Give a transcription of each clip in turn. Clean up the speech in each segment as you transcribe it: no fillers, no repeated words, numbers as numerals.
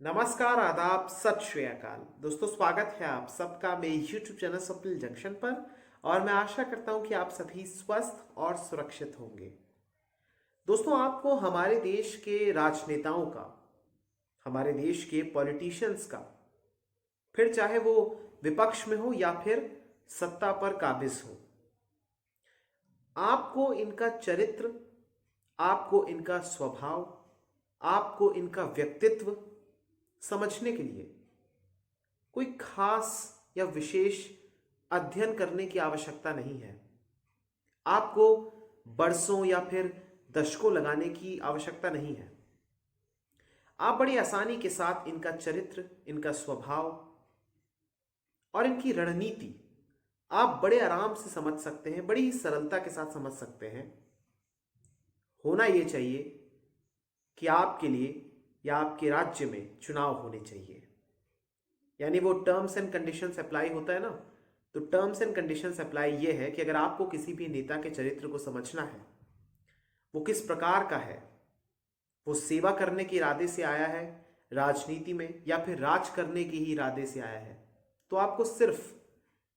नमस्कार, आदाब, सत श्री अकाल। दोस्तों, स्वागत है आप सबका मेरे YouTube चैनल स्वप्निल जंक्शन पर। और मैं आशा करता हूं कि आप सभी स्वस्थ और सुरक्षित होंगे। दोस्तों, आपको हमारे देश के राजनेताओं का, हमारे देश के पॉलिटिशियंस का, फिर चाहे वो विपक्ष में हो या फिर सत्ता पर काबिज हो, आपको इनका चरित्र, आपको इनका स्वभाव, आपको इनका व्यक्तित्व समझने के लिए कोई खास या विशेष अध्ययन करने की आवश्यकता नहीं है। आपको बरसों या फिर दशकों लगाने की आवश्यकता नहीं है। आप बड़ी आसानी के साथ इनका चरित्र, इनका स्वभाव और इनकी रणनीति आप बड़े आराम से समझ सकते हैं, बड़ी ही सरलता के साथ समझ सकते हैं। होना यह चाहिए कि आपके लिए या आपके राज्य में चुनाव होने चाहिए, यानी वो टर्म्स एंड कंडीशंस अप्लाई होता है ना। तो टर्म्स एंड कंडीशंस अप्लाई ये है कि अगर आपको किसी भी नेता के चरित्र को समझना है, वो किस प्रकार का है, वो सेवा करने के इरादे से आया है राजनीति में या फिर राज करने के ही इरादे से आया है, तो आपको सिर्फ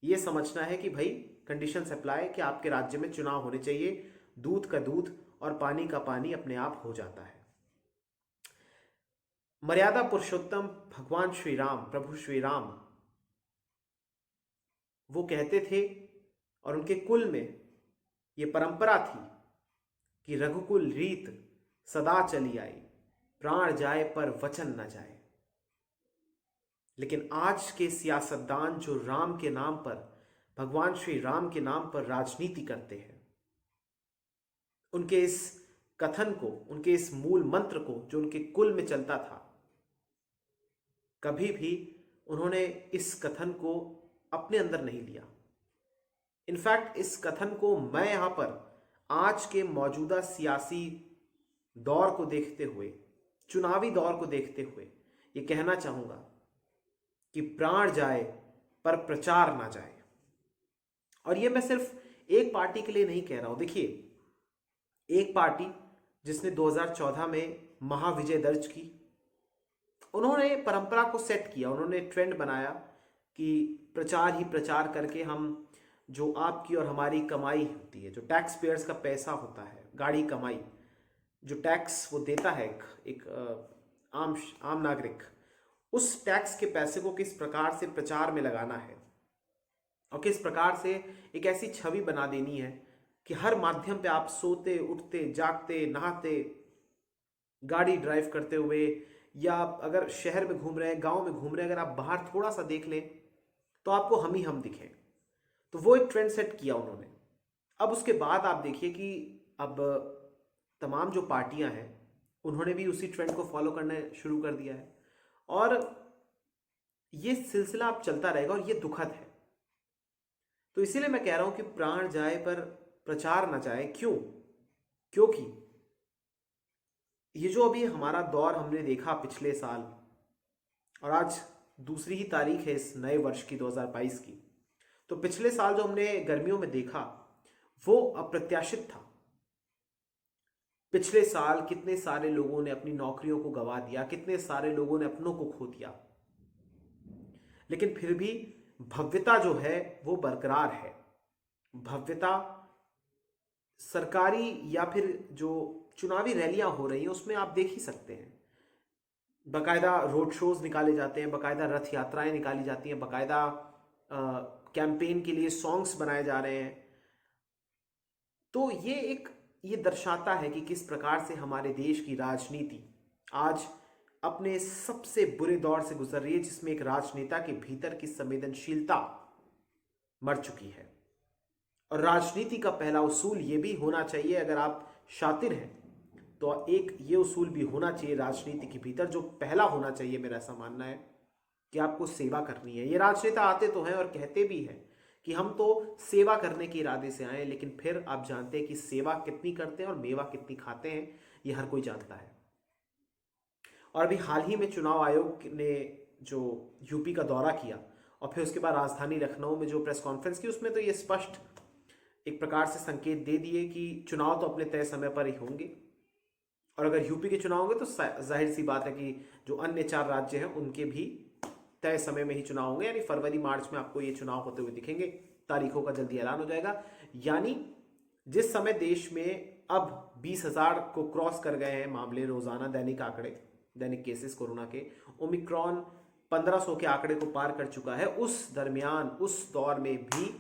ये समझना है कि भाई कंडीशंस अप्लाई कि आपके राज्य में चुनाव होने चाहिए। दूध का दूध और पानी का पानी अपने आप हो जाता है। मर्यादा पुरुषोत्तम भगवान श्री राम, प्रभु श्री राम, वो कहते थे और उनके कुल में ये परंपरा थी कि रघुकुल रीत सदा चली आई, प्राण जाए पर वचन न जाए। लेकिन आज के सियासतदान जो राम के नाम पर, भगवान श्री राम के नाम पर राजनीति करते हैं, उनके इस कथन को, उनके इस मूल मंत्र को जो उनके कुल में चलता था, कभी भी उन्होंने इस कथन को अपने अंदर नहीं लिया। इनफैक्ट इस कथन को मैं यहां पर आज के मौजूदा सियासी दौर को देखते हुए, चुनावी दौर को देखते हुए ये कहना चाहूंगा कि प्राण जाए पर प्रचार ना जाए। और ये मैं सिर्फ एक पार्टी के लिए नहीं कह रहा हूं। देखिए, एक पार्टी जिसने 2014 में महाविजय दर्ज की, उन्होंने परंपरा को सेट किया, उन्होंने ट्रेंड बनाया कि प्रचार ही प्रचार करके हम जो आपकी और हमारी कमाई होती है, जो टैक्स पेयर्स का पैसा होता है, गाड़ी कमाई, जो टैक्स वो देता है एक आम नागरिक, उस टैक्स के पैसे को किस प्रकार से प्रचार में लगाना है और किस प्रकार से एक ऐसी छवि बना देनी है कि हर माध्यम पे आप सोते उठते जागते नहाते, गाड़ी ड्राइव करते हुए, या अगर शहर में घूम रहे हैं, गांव में घूम रहे हैं, अगर आप बाहर थोड़ा सा देख लें तो आपको हम ही हम दिखें। तो वो एक ट्रेंड सेट किया उन्होंने। अब उसके बाद आप देखिए कि अब तमाम जो पार्टियां हैं उन्होंने भी उसी ट्रेंड को फॉलो करना शुरू कर दिया है और ये सिलसिला अब चलता रहेगा और ये दुखद है। तो इसीलिए मैं कह रहा हूं कि प्राण जाए पर प्रचार ना जाए। क्यों? क्योंकि ये जो अभी हमारा दौर हमने देखा पिछले साल, और आज दूसरी ही तारीख है इस नए वर्ष की, 2022 की, तो पिछले साल जो हमने गर्मियों में देखा वो अप्रत्याशित था। पिछले साल कितने सारे लोगों ने अपनी नौकरियों को गंवा दिया, कितने सारे लोगों ने अपनों को खो दिया, लेकिन फिर भी भव्यता जो है वो बरकरार है। भव्यता सरकारी या फिर जो चुनावी रैलियां हो रही हैं उसमें आप देख ही सकते हैं। बाकायदा रोड शोज निकाले जाते हैं, बाकायदा रथ यात्राएं निकाली जाती हैं, बाकायदा कैंपेन के लिए सॉन्ग्स बनाए जा रहे हैं। तो ये दर्शाता है कि किस प्रकार से हमारे देश की राजनीति आज अपने सबसे बुरे दौर से गुजर रही है, जिसमें एक राजनेता के भीतर की संवेदनशीलता मर चुकी है। और राजनीति का पहला उसूल ये भी होना चाहिए, अगर आप शातिर हैं तो एक ये उसूल भी होना चाहिए राजनीति के भीतर, जो पहला होना चाहिए, मेरा ऐसा मानना है, कि आपको सेवा करनी है। ये राजनेता आते तो हैं और कहते भी हैं कि हम तो सेवा करने के इरादे से आए, लेकिन फिर आप जानते हैं कि सेवा कितनी करते हैं और मेवा कितनी खाते हैं, ये हर कोई जानता है। और अभी हाल ही में चुनाव आयोग ने जो यूपी का दौरा किया और फिर उसके बाद राजधानी लखनऊ में जो प्रेस कॉन्फ्रेंस की, उसमें तो ये स्पष्ट एक प्रकार से संकेत दे दिए कि चुनाव तो अपने तय समय पर ही होंगे और अगर यूपी के चुनाव होंगे तो जाहिर सी बात है कि जो अन्य 4 राज्य हैं उनके भी तय समय में ही चुनाव होंगे, यानी फरवरी मार्च में आपको ये चुनाव होते हुए दिखेंगे। तारीखों का जल्दी ऐलान हो जाएगा। यानी जिस समय देश में अब 20,000 को क्रॉस कर गए हैं मामले रोजाना, दैनिक आंकड़े, दैनिक केसेस कोरोना के, ओमिक्रॉन 1500 के आंकड़े को पार कर चुका है। उस दरमियान, उस दौर में भी,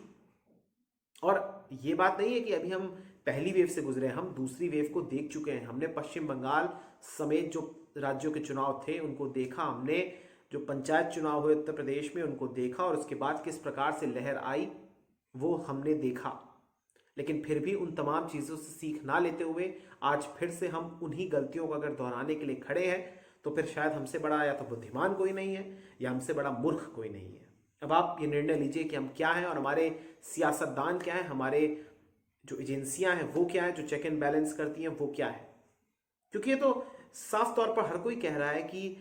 और ये बात नहीं है कि अभी हम पहली वेव से गुजरे, हम दूसरी वेव को देख चुके हैं। हमने पश्चिम बंगाल समेत जो राज्यों के चुनाव थे उनको देखा, हमने जो पंचायत चुनाव हुए उत्तर प्रदेश में उनको देखा, और उसके बाद किस प्रकार से लहर आई वो हमने देखा। लेकिन फिर भी उन तमाम चीज़ों से सीख ना लेते हुए आज फिर से हम उन्हीं गलतियों को अगर दोहराने के लिए खड़े हैं तो फिर शायद हमसे बड़ा या तो बुद्धिमान कोई नहीं है या हमसे बड़ा मूर्ख कोई नहीं है। अब आप ये निर्णय लीजिए कि हम क्या हैं और हमारे सियासतदान क्या हैं, हमारे जो एजेंसियां हैं वो क्या है, जो चेक एंड बैलेंस करती हैं वो क्या है। क्योंकि ये तो साफ तौर पर हर कोई कह रहा है कि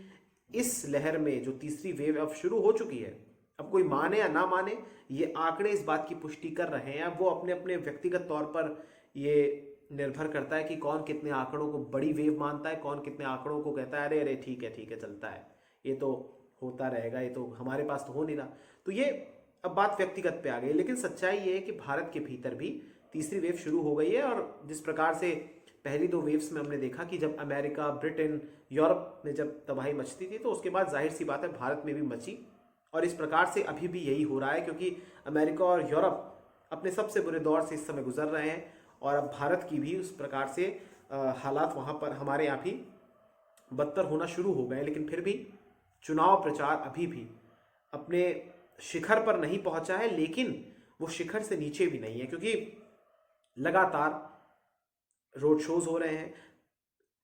इस लहर में जो तीसरी वेव अब शुरू हो चुकी है, अब कोई माने या ना माने, ये आंकड़े इस बात की पुष्टि कर रहे हैं। वो अपने अपने व्यक्तिगत तौर पर ये निर्भर करता है कि कौन कितने आंकड़ों को बड़ी वेव मानता है, कौन कितने आंकड़ों को कहता है अरे अरे ठीक है चलता है, ये तो होता रहेगा, ये तो हमारे पास तो हो नहीं रहा। तो ये अब बात व्यक्तिगत पे आ गई। लेकिन सच्चाई ये है कि भारत के भीतर भी तीसरी वेव शुरू हो गई है। और जिस प्रकार से पहली 2 वेव्स में हमने देखा कि जब अमेरिका, ब्रिटेन, यूरोप में जब तबाही मचती थी तो उसके बाद जाहिर सी बात है भारत में भी मची। और इस प्रकार से अभी भी यही हो रहा है, क्योंकि अमेरिका और यूरोप अपने सबसे बुरे दौर से इस समय गुजर रहे हैं और अब भारत की भी उस प्रकार से हालात वहाँ पर हमारे यहाँ भी बदतर होना शुरू हो गए। लेकिन फिर भी चुनाव प्रचार अभी भी अपने शिखर पर नहीं पहुंचा है, लेकिन वो शिखर से नीचे भी नहीं है, क्योंकि लगातार रोड शोज हो रहे हैं।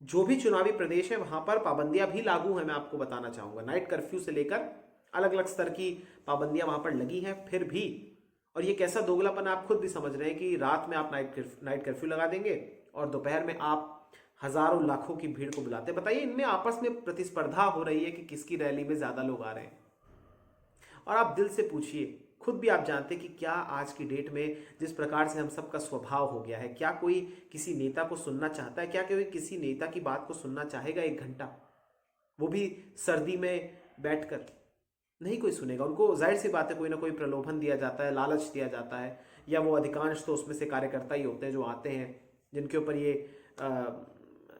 जो भी चुनावी प्रदेश है वहां पर पाबंदियां भी लागू हैं। मैं आपको बताना चाहूंगा, नाइट कर्फ्यू से लेकर अलग अलग स्तर की पाबंदियां वहां पर लगी हैं फिर भी। और ये कैसा दोगलापन आप खुद भी समझ रहे हैं कि रात में आप नाइट कर्फ्यू लगा देंगे और दोपहर में आप हजारों लाखों की भीड़ को बुलाते। बताइए, इनमें आपस में प्रतिस्पर्धा हो रही है कि किसकी रैली में ज्यादा लोग आ रहे हैं। और आप दिल से पूछिए, खुद भी आप जानते कि क्या आज की डेट में जिस प्रकार से हम सबका स्वभाव हो गया है, क्या कोई किसी नेता को सुनना चाहता है? क्या कोई किसी नेता की बात को सुनना चाहेगा 1 घंटा, वो भी सर्दी में बैठकर? नहीं कोई सुनेगा। उनको जाहिर सी बात है कोई ना कोई प्रलोभन दिया जाता है, लालच दिया जाता है, या वो अधिकांश तो उसमें से कार्यकर्ता ही होते हैं जो आते हैं, जिनके ऊपर ये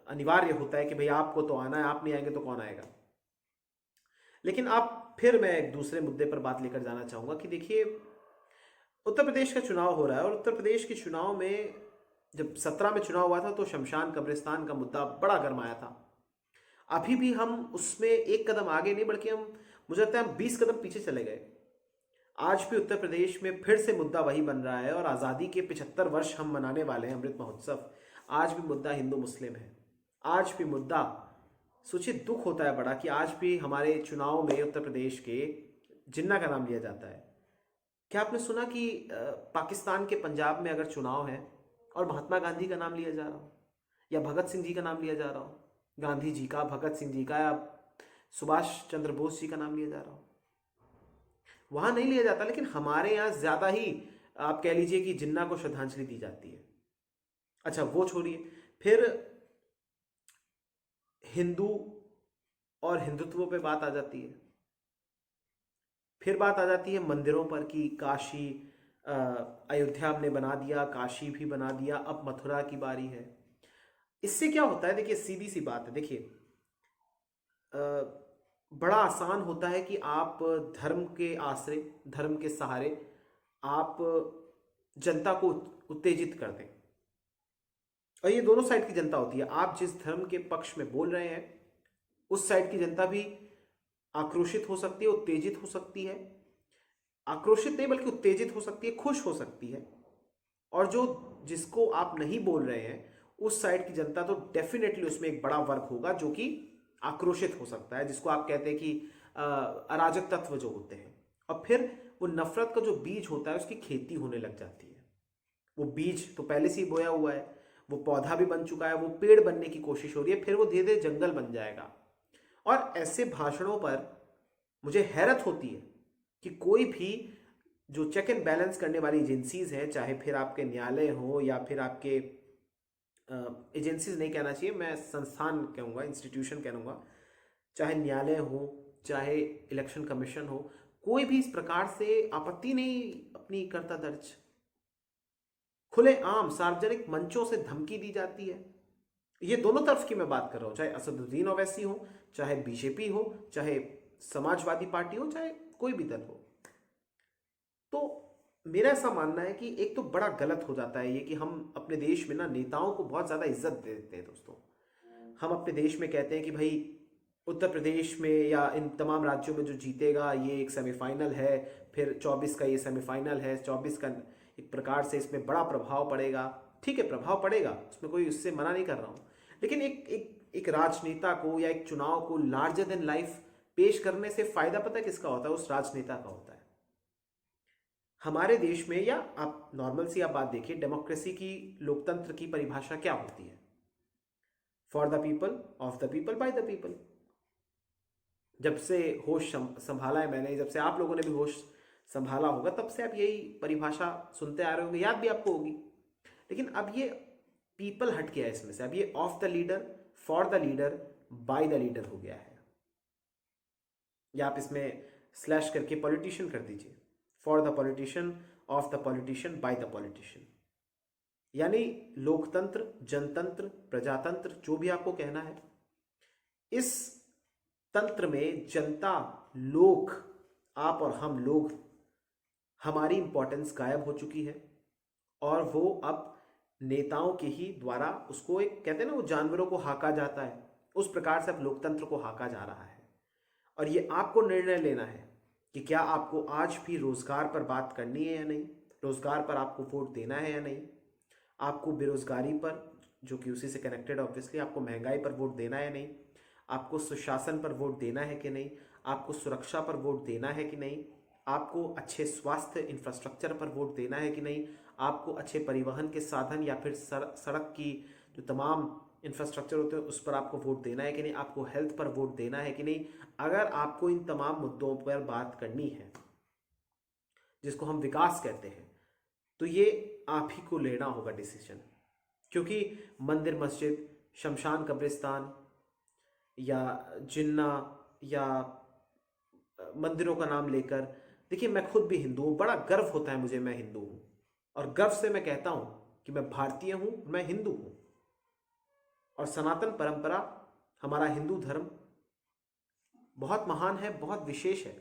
अनिवार्य होता है कि भाई आपको तो आना है, आप नहीं आएंगे तो कौन आएगा। लेकिन आप फिर मैं एक दूसरे मुद्दे पर बात लेकर जाना चाहूंगा कि देखिए, उत्तर प्रदेश का चुनाव हो रहा है और उत्तर प्रदेश के चुनाव में जब 17 में चुनाव हुआ था तो शमशान कब्रिस्तान का मुद्दा बड़ा गरमाया था। अभी भी हम उसमें 1 कदम आगे नहीं, बल्कि हम, मुझे लगता है हम 20 कदम पीछे चले गए। आज भी उत्तर प्रदेश में फिर से मुद्दा वही बन रहा है और आज़ादी के 75 वर्ष हम मनाने वाले हैं, अमृत महोत्सव। आज भी मुद्दा हिंदू मुस्लिम है। आज भी मुद्दा, सोचिए दुख होता है बड़ा कि आज भी हमारे चुनाव में उत्तर प्रदेश के जिन्ना का नाम लिया जाता है। क्या आपने सुना कि पाकिस्तान के पंजाब में अगर चुनाव है और महात्मा गांधी का नाम लिया जा रहा हो या भगत सिंह जी का नाम लिया जा रहा हो, गांधी जी का, भगत सिंह जी का, या सुभाष चंद्र बोस जी का नाम लिया जा रहा हो, वहां नहीं लिया जाता। लेकिन हमारे यहाँ ज्यादा ही आप कह लीजिए कि जिन्ना को श्रद्धांजलि दी जाती है। अच्छा वो छोड़िए, फिर हिंदू और हिंदुत्व पे बात आ जाती है। फिर बात आ जाती है मंदिरों पर कि काशी, अयोध्या हमने बना दिया, काशी भी बना दिया, अब मथुरा की बारी है। इससे क्या होता है? देखिए सीधी सी बात है, देखिए बड़ा आसान होता है कि आप धर्म के आश्रय, धर्म के सहारे आप जनता को उत्तेजित कर दें। और ये दोनों साइड की जनता होती है। आप जिस धर्म के पक्ष में बोल रहे हैं उस साइड की जनता भी आक्रोशित हो सकती है, उत्तेजित हो सकती है। आक्रोशित नहीं बल्कि उत्तेजित हो सकती है, खुश हो सकती है। और जो जिसको आप नहीं बोल रहे हैं उस साइड की जनता तो डेफिनेटली उसमें एक बड़ा वर्ग होगा जो कि आक्रोशित हो सकता है, जिसको आप कहते हैं कि अराजक तत्व जो होते हैं। और फिर वो नफरत का जो बीज होता है उसकी खेती होने लग जाती है। वो बीज तो पहले से ही बोया हुआ है, वो पौधा भी बन चुका है, वो पेड़ बनने की कोशिश हो रही है, फिर वो धीरे धीरे जंगल बन जाएगा। और ऐसे भाषणों पर मुझे हैरत होती है कि कोई भी जो चेक एंड बैलेंस करने वाली एजेंसीज हैं, चाहे फिर आपके न्यायालय हो या फिर आपके एजेंसीज नहीं कहना चाहिए, मैं संस्थान कहूँगा, इंस्टीट्यूशन कहूँगा, चाहे न्यायालय हो, चाहे इलेक्शन कमीशन हो, कोई भी इस प्रकार से आपत्ति नहीं अपनी करता दर्ज। खुले आम सार्वजनिक मंचों से धमकी दी जाती है। ये दोनों तरफ की मैं बात कर रहा हूँ, चाहे असदुद्दीन ओवैसी हो, चाहे बीजेपी हो, चाहे समाजवादी पार्टी हो, चाहे कोई भी दल हो। तो मेरा ऐसा मानना है कि एक तो बड़ा गलत हो जाता है ये कि हम अपने देश में ना नेताओं को बहुत ज़्यादा इज्जत दे देते हैं दोस्तों। हम अपने देश में कहते हैं कि भाई उत्तर प्रदेश में या इन तमाम राज्यों में जो जीतेगा ये एक सेमीफाइनल है, फिर 24 का ये सेमीफाइनल है, 24 का एक प्रकार से इसमें बड़ा प्रभाव पड़ेगा। ठीक है, प्रभाव पड़ेगा, उसमें कोई उससे मना नहीं कर रहा हूँ, लेकिन एक राजनेता को या एक चुनाव को लार्जर देन लाइफ पेश करने से फायदा पता है किसका होता है? उस राजनेता का होता है। हमारे देश में, या आप नॉर्मल सी आप बात देखिए, डेमोक्रेसी की, लोकतंत्र की परिभाषा क्या होती है? For the people, of the people, by the people. जब से होश संभाला है मैंने, जब से आप लोगों ने भी होश संभाला होगा, तब से आप यही परिभाषा सुनते आ रहे होंगे, याद भी आपको होगी। लेकिन अब ये पीपल हट गया है इसमें से, अब ये of the leader, for the leader, by the leader हो गया है। या आप इसमें स्लैश करके पॉलिटिशियन कर दीजिए, for the politician, of the politician, by the politician. यानी लोकतंत्र, जनतंत्र, प्रजातंत्र, जो भी आपको कहना है, इस तंत्र में जनता, लोक, आप और हम लोग, हमारी इंपॉर्टेंस गायब हो चुकी है। और वो अब नेताओं के ही द्वारा उसको, एक कहते हैं ना, वो जानवरों को हाका जाता है, उस प्रकार से अब लोकतंत्र को हाका जा रहा है। और ये आपको निर्णय लेना है कि क्या आपको आज भी रोजगार पर बात करनी है या नहीं, रोजगार पर आपको वोट देना है या नहीं, आपको बेरोजगारी पर, जो कि उसी से कनेक्टेड ऑब्वियसली, आपको महंगाई पर वोट देना है या नहीं, आपको सुशासन पर वोट देना है कि नहीं, आपको सुरक्षा पर वोट देना है कि नहीं, आपको अच्छे स्वास्थ्य इंफ्रास्ट्रक्चर पर वोट देना है कि नहीं, आपको अच्छे परिवहन के साधन या फिर सड़क की जो तमाम इंफ्रास्ट्रक्चर होते हैं उस पर आपको वोट देना है कि नहीं, आपको हेल्थ पर वोट देना है कि नहीं। अगर आपको इन तमाम मुद्दों पर बात करनी है, जिसको हम विकास कहते हैं, तो ये आप ही को लेना होगा डिसीजन। क्योंकि मंदिर, मस्जिद, शमशान, कब्रिस्तान या जिन्ना या मंदिरों का नाम लेकर, देखिए मैं खुद भी हिंदू हूँ, बड़ा गर्व होता है मुझे, मैं हिंदू हूँ, और गर्व से मैं कहता हूँ कि मैं भारतीय हूँ, मैं हिंदू हूँ। और सनातन परंपरा, हमारा हिंदू धर्म बहुत महान है, बहुत विशेष है।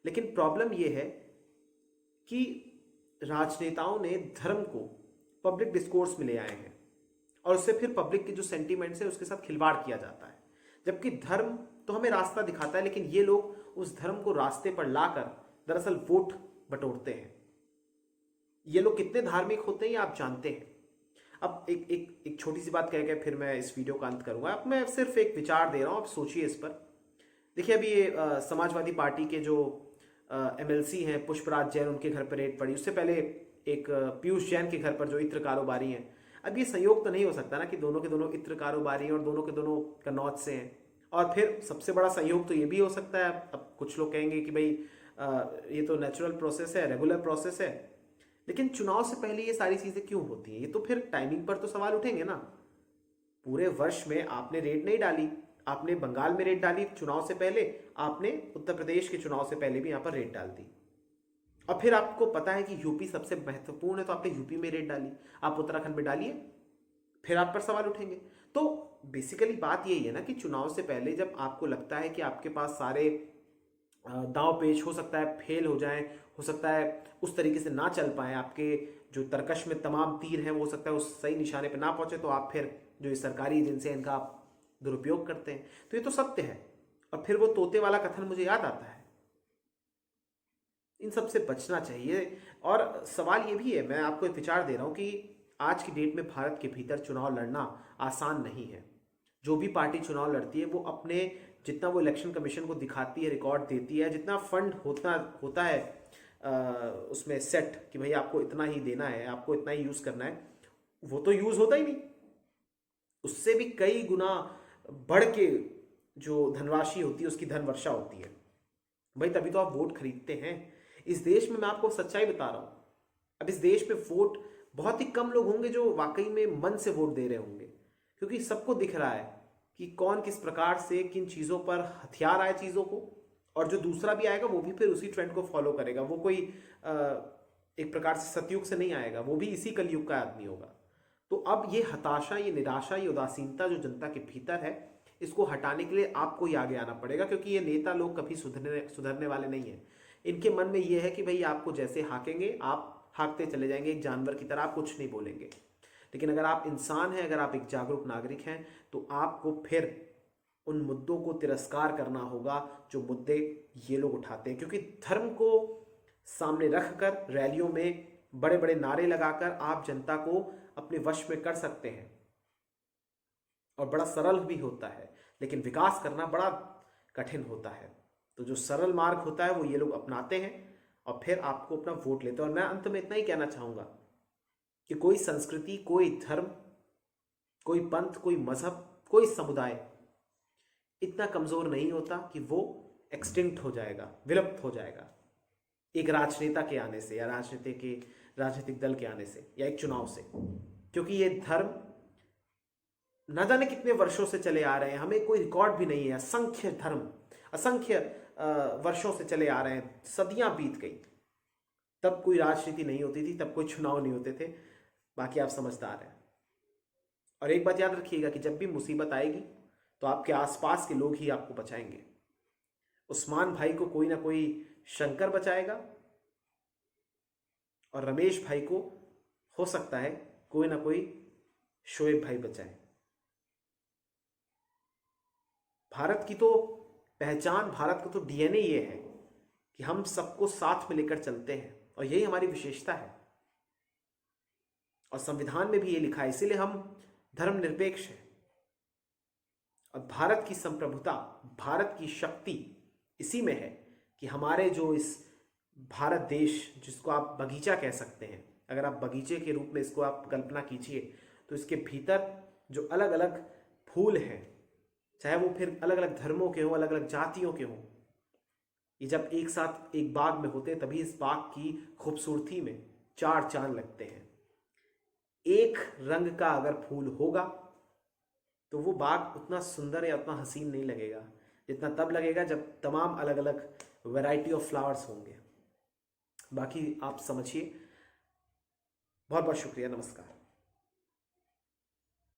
लेकिन प्रॉब्लम यह है कि राजनेताओं ने धर्म को पब्लिक डिस्कोर्स में ले आए हैं, और उससे फिर पब्लिक के जो सेंटीमेंट्स है उसके साथ खिलवाड़ किया जाता है। जबकि धर्म तो हमें रास्ता दिखाता है, लेकिन ये लोग उस धर्म को रास्ते पर लाकर दरअसल वोट बटोरते हैं। ये लोग कितने धार्मिक होते हैं ये आप जानते हैं। अब एक छोटी सी बात कह के फिर मैं इस वीडियो का अंत करूंगा। अब मैं सिर्फ एक विचार दे रहा हूं, आप सोचिए इस पर। देखिए अभी ये समाजवादी पार्टी के जो एमएलसी हैं पुष्पराज जैन, उनके घर पर रेड पड़ी। उससे पहले एक पीयूष जैन के घर पर जो इत्र कारोबारी हैं। अब ये संयोग तो नहीं हो सकता ना कि दोनों के दोनों इत्र कारोबारी हैं और दोनों के दोनों कन्नौज से हैं। और फिर सबसे बड़ा संयोग तो ये भी हो सकता है, अब कुछ लोग कहेंगे कि भाई ये तो नेचुरल प्रोसेस है, रेगुलर प्रोसेस है, लेकिन चुनाव से पहले ये सारी चीजें क्यों होती हैं? ये तो फिर टाइमिंग पर तो सवाल उठेंगे ना। पूरे वर्ष में आपने रेड नहीं डाली, आपने बंगाल में रेड डाली चुनाव से पहले, आपने उत्तर प्रदेश के चुनाव से पहले भी यहां पर रेड डाल दी, और फिर आपको पता है कि यूपी सबसे महत्वपूर्ण है तो आपने यूपी में रेड डाली, आप उत्तराखंड में डालिए, फिर आप पर सवाल उठेंगे। तो बेसिकली बात यही है ना कि चुनाव से पहले जब आपको लगता है कि आपके पास सारे दांव पेच हो सकता है फेल हो जाएं, हो सकता है उस तरीके से ना चल पाए, आपके जो तरकश में तमाम तीर हैं वो हो सकता है उस सही निशाने पे ना पहुंचे, तो आप फिर जो ये सरकारी एजेंसी है इनका आप दुरुपयोग करते हैं। तो ये तो सत्य है। और फिर वो तोते वाला कथन मुझे याद आता है। इन सब से बचना चाहिए। और सवाल ये भी है, मैं आपको एक विचार दे रहा हूं कि आज की डेट में भारत के भीतर चुनाव लड़ना आसान नहीं है। जो भी पार्टी चुनाव लड़ती है वो अपने, जितना वो इलेक्शन कमीशन को दिखाती है, रिकॉर्ड देती है, जितना फंड होता है उसमें सेट कि भाई आपको इतना ही देना है, आपको इतना ही यूज करना है, वो तो यूज होता ही नहीं। उससे भी कई गुना बढ़ के जो धनराशि होती है उसकी धन वर्षा होती है। भाई तभी तो आप वोट खरीदते हैं। इस देश में मैं आपको सच्चाई बता रहा हूं, अब इस देश में वोट बहुत ही कम लोग होंगे जो वाकई में मन से वोट दे रहे होंगे, क्योंकि सबको दिख रहा है कि कौन किस प्रकार से किन चीज़ों पर हथियार आए चीज़ों को, और जो दूसरा भी आएगा वो भी फिर उसी ट्रेंड को फॉलो करेगा। वो कोई एक प्रकार से सतयुग से नहीं आएगा, वो भी इसी कलयुग का आदमी होगा। तो अब ये हताशा, ये निराशा, ये उदासीनता जो जनता के भीतर है, इसको हटाने के लिए आपको ही आगे आना पड़ेगा, क्योंकि ये नेता लोग कभी सुधरने वाले नहीं है। इनके मन में ये है कि भाई आपको जैसे हाकेंगे आप हाँकते चले जाएंगे, एक जानवर की तरह, आप कुछ नहीं बोलेंगे। लेकिन अगर आप इंसान हैं, अगर आप एक जागरूक नागरिक हैं, तो आपको फिर उन मुद्दों को तिरस्कार करना होगा जो मुद्दे ये लोग उठाते हैं। क्योंकि धर्म को सामने रखकर रैलियों में बड़े बड़े नारे लगाकर आप जनता को अपने वश में कर सकते हैं, और बड़ा सरल भी होता है, लेकिन विकास करना बड़ा कठिन होता है। तो जो सरल मार्ग होता है वो ये लोग अपनाते हैं और फिर आपको अपना वोट लेते हैं। और मैं अंत में इतना ही कहना चाहूंगा कि कोई संस्कृति, कोई धर्म, कोई पंथ, कोई मजहब, कोई समुदाय इतना कमजोर नहीं होता कि वो एक्सटिंक्ट हो जाएगा, विलुप्त हो जाएगा एक राजनेता के आने से, या राजनीतिक दल के आने से, या एक चुनाव से। क्योंकि ये धर्म न जाने कितने वर्षों से चले आ रहे हैं, हमें कोई रिकॉर्ड भी नहीं है। असंख्य धर्म, असंख्य वर्षों से चले आ रहे हैं, सदियां बीत गई, तब कोई राजनीति नहीं होती थी, तब कोई चुनाव नहीं होते थे। बाकी आप समझदार हैं। और एक बात याद रखिएगा कि जब भी मुसीबत आएगी तो आपके आसपास के लोग ही आपको बचाएंगे। उस्मान भाई को कोई ना कोई शंकर बचाएगा, और रमेश भाई को हो सकता है कोई ना कोई शोएब भाई बचाए। भारत की तो पहचान, भारत का तो डीएनए ये है कि हम सबको साथ में लेकर चलते हैं, और यही हमारी विशेषता है। और संविधान में भी ये लिखा है, इसीलिए हम धर्मनिरपेक्ष हैं। और भारत की संप्रभुता, भारत की शक्ति इसी में है कि हमारे जो इस भारत देश, जिसको आप बगीचा कह सकते हैं, अगर आप बगीचे के रूप में इसको आप कल्पना कीजिए, तो इसके भीतर जो अलग अलग फूल हैं, चाहे वो फिर अलग अलग धर्मों के हों, अलग अलग जातियों के हों, ये जब एक साथ एक बाग में होते हैं तभी इस बाग की खूबसूरती में चार चांद लगते हैं। एक रंग का अगर फूल होगा तो वो बाग उतना सुंदर या उतना हसीन नहीं लगेगा जितना तब लगेगा जब तमाम अलग अलग वैरायटी ऑफ फ्लावर्स होंगे। बाकी आप समझिए। बहुत बहुत शुक्रिया, नमस्कार।